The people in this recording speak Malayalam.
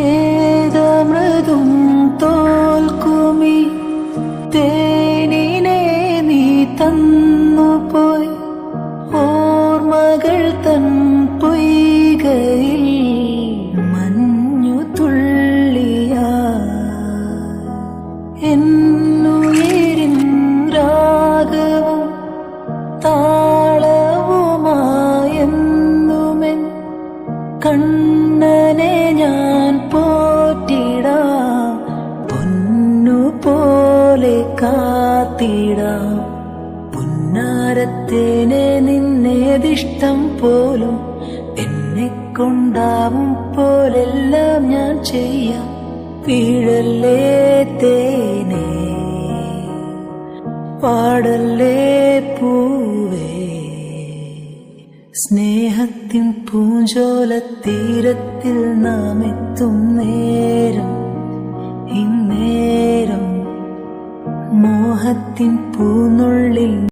ഏതമൃതും തോൽക്കുമി തേനിനെ നീ തന്നുപോയി ഓർമ്മകൾ തൻ പൊയ്കയിൽ മഞ്ഞു തുള്ളിയാ എന്നുയിരിൻ രാഗവും താളവുമായെന്നുമെൻ കണ്ണനെ ഞാൻ പോറ്റിടാം പൊന്നുപോലെ കാത്തിടാം പുന്നാരത്തേനെ നിന്നേതിഷ്ടം പോലും എന്നെ കൊണ്ടാവും പോലെല്ലാം ഞാൻ ചെയ്യാം വീഴല്ലേ തേനേ പാടല്ലേ പൂവേ സ്നേഹത്തിൻ പൂഞ്ചോലത്തീരത്തിൽ നാം എത്തും നേരം ഇന്നേരം മോഹത്തിൻ പൂനുള്ളിൽ